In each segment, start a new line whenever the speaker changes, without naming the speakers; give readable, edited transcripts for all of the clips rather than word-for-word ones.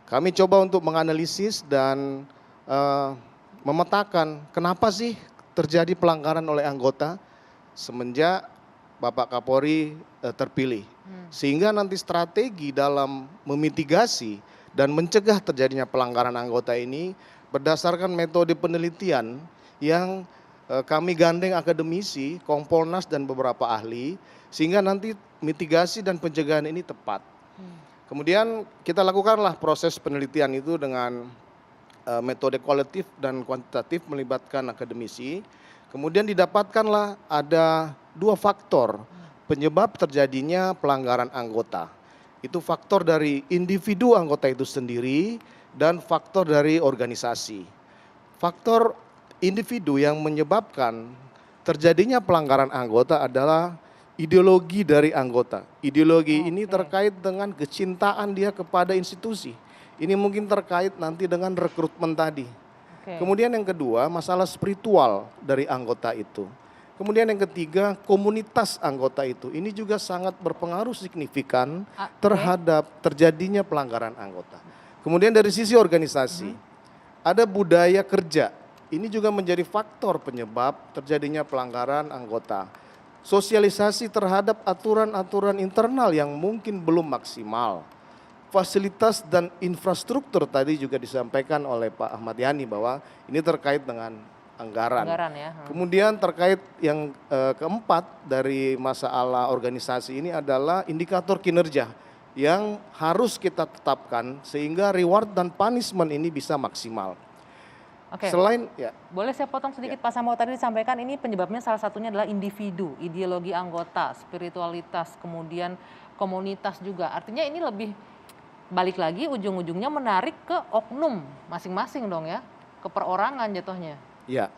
Kami coba untuk menganalisis dan eh, memetakan kenapa sih terjadi pelanggaran oleh anggota semenjak Bapak Kapolri terpilih. Sehingga nanti strategi dalam memitigasi dan mencegah terjadinya pelanggaran anggota ini berdasarkan metode penelitian yang kami gandeng akademisi, Kompolnas dan beberapa ahli, sehingga nanti mitigasi dan pencegahan ini tepat. Kemudian kita lakukanlah proses penelitian itu dengan metode kualitatif dan kuantitatif melibatkan akademisi. Kemudian didapatkanlah ada 2 faktor penyebab terjadinya pelanggaran anggota. Itu faktor dari individu anggota itu sendiri dan faktor dari organisasi. Faktor individu yang menyebabkan terjadinya pelanggaran anggota adalah ideologi dari anggota. Ideologi ini terkait dengan kecintaan dia kepada institusi. Ini mungkin terkait nanti dengan rekrutmen tadi. Kemudian yang kedua, masalah spiritual dari anggota itu. Kemudian yang ketiga, komunitas anggota itu. Ini juga sangat berpengaruh signifikan terhadap terjadinya pelanggaran anggota. Kemudian dari sisi organisasi, ada budaya kerja. Ini juga menjadi faktor penyebab terjadinya pelanggaran anggota. Sosialisasi terhadap aturan-aturan internal yang mungkin belum maksimal. Fasilitas dan infrastruktur tadi juga disampaikan oleh Pak Ahmad Yani bahwa ini terkait dengan anggaran. Kemudian terkait yang keempat dari masalah organisasi ini adalah indikator kinerja yang harus kita tetapkan sehingga reward dan punishment ini bisa maksimal. Selain
boleh saya potong sedikit Pak Sambo, tadi disampaikan ini penyebabnya salah satunya adalah individu, ideologi anggota, spiritualitas, kemudian komunitas juga. Artinya ini lebih balik lagi ujung-ujungnya menarik ke oknum masing-masing dong ya, ke perorangan jatuhnya.
Ya.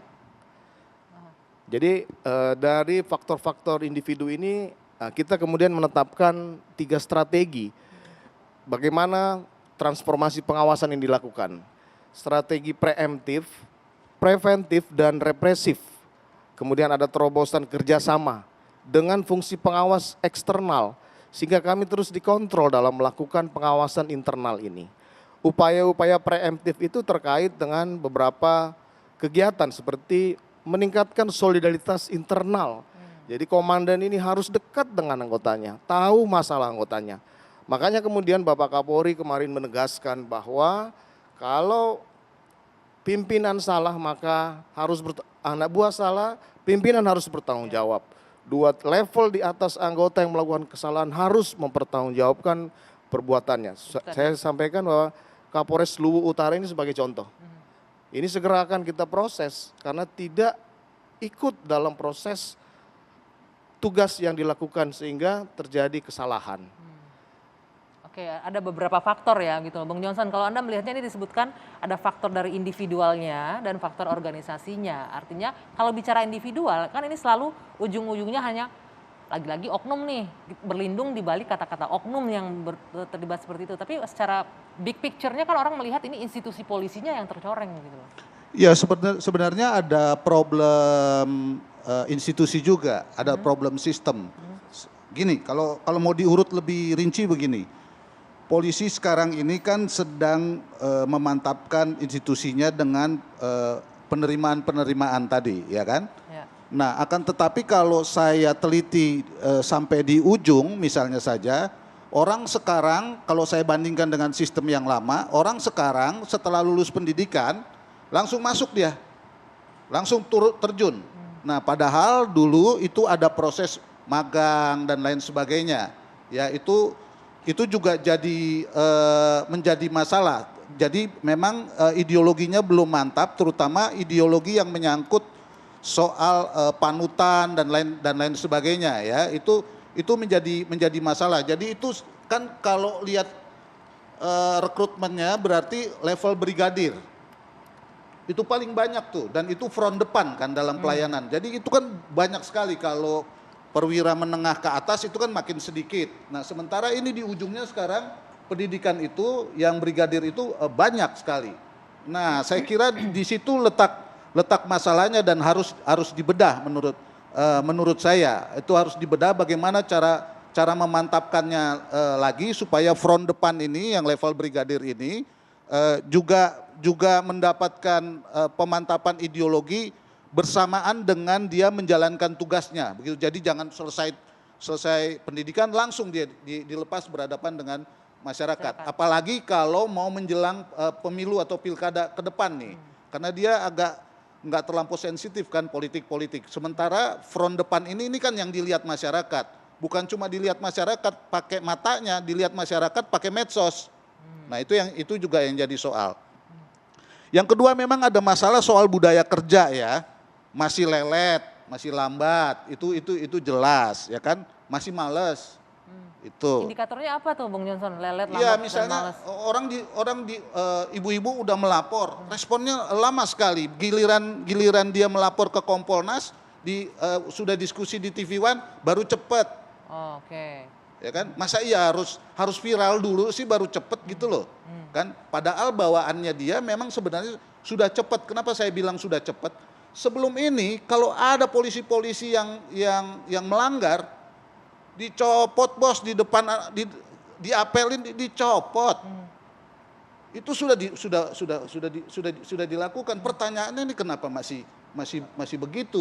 Jadi dari faktor-faktor individu ini kita kemudian menetapkan 3 strategi bagaimana transformasi pengawasan yang dilakukan. Strategi preemptif, preventif dan represif. Kemudian ada terobosan kerjasama dengan fungsi pengawas eksternal. Sehingga kami terus dikontrol dalam melakukan pengawasan internal ini. Upaya-upaya preemptif itu terkait dengan beberapa kegiatan seperti meningkatkan solidaritas internal. Jadi komandan ini harus dekat dengan anggotanya, tahu masalah anggotanya. Makanya kemudian Bapak Kapolri kemarin menegaskan bahwa kalau pimpinan salah maka harus anak buah salah, pimpinan harus bertanggung jawab. 2 level di atas anggota yang melakukan kesalahan harus mempertanggungjawabkan perbuatannya. Saya sampaikan bahwa Kapolres Luwu Utara ini sebagai contoh. Ini segera akan kita proses karena tidak ikut dalam proses tugas yang dilakukan sehingga terjadi kesalahan.
Ada beberapa faktor ya gitu. Bang Johnson, kalau Anda melihatnya ini disebutkan ada faktor dari individualnya dan faktor organisasinya. Artinya kalau bicara individual kan ini selalu ujung-ujungnya hanya lagi-lagi oknum nih, berlindung di balik kata-kata oknum yang terlibat seperti itu. Tapi secara big picture-nya kan orang melihat ini institusi polisinya yang tercoreng gitu.
Ya sebenarnya ada problem institusi juga, ada problem sistem. Gini, kalau mau diurut lebih rinci begini. Polisi sekarang ini kan sedang memantapkan institusinya dengan penerimaan tadi, ya kan? Ya. Nah, akan tetapi kalau saya teliti sampai di ujung, misalnya saja, orang sekarang kalau saya bandingkan dengan sistem yang lama, orang sekarang setelah lulus pendidikan langsung masuk dia, langsung terjun. Nah, padahal dulu itu ada proses magang dan lain sebagainya, ya itu juga jadi menjadi masalah. Jadi memang ideologinya belum mantap, terutama ideologi yang menyangkut soal panutan dan lain sebagainya ya. Itu menjadi masalah. Jadi itu kan kalau lihat rekrutmennya berarti level brigadir. Itu paling banyak tuh dan itu front depan kan dalam pelayanan. Jadi itu kan banyak sekali kalau perwira menengah ke atas itu kan makin sedikit. Nah sementara ini di ujungnya sekarang pendidikan itu yang brigadir itu banyak sekali. Nah saya kira di situ letak masalahnya dan harus dibedah menurut saya. Itu harus dibedah bagaimana cara memantapkannya lagi supaya front depan ini yang level brigadir ini juga mendapatkan pemantapan ideologi bersamaan dengan dia menjalankan tugasnya. Begitu. Jadi jangan selesai pendidikan langsung dia dilepas berhadapan dengan masyarakat. Apalagi kalau mau menjelang pemilu atau pilkada ke depan nih. Karena dia agak nggak terlampau sensitif kan politik-politik. Sementara front depan ini kan yang dilihat masyarakat. Bukan cuma dilihat masyarakat pakai matanya, dilihat masyarakat pakai medsos. Nah itu juga yang jadi soal. Yang kedua memang ada masalah soal budaya kerja ya. Masih lelet, masih lambat, itu jelas ya kan, masih males. Itu.
Indikatornya apa tuh Bung Johnson? Lelet, lambat,
Iya,
dan
misalnya
males.
ibu-ibu udah melapor, responnya lama sekali. Giliran dia melapor ke Kompolnas, sudah diskusi di TV One baru cepet.
Oh, oke.
Ya kan? Masa iya harus viral dulu sih baru cepet gitu loh. Kan padahal bawaannya dia memang sebenarnya sudah cepet. Kenapa saya bilang sudah cepet? Sebelum ini kalau ada polisi-polisi yang melanggar, dicopot bos di depan, diapelin, dicopot. Itu sudah dilakukan. Pertanyaannya ini kenapa masih begitu?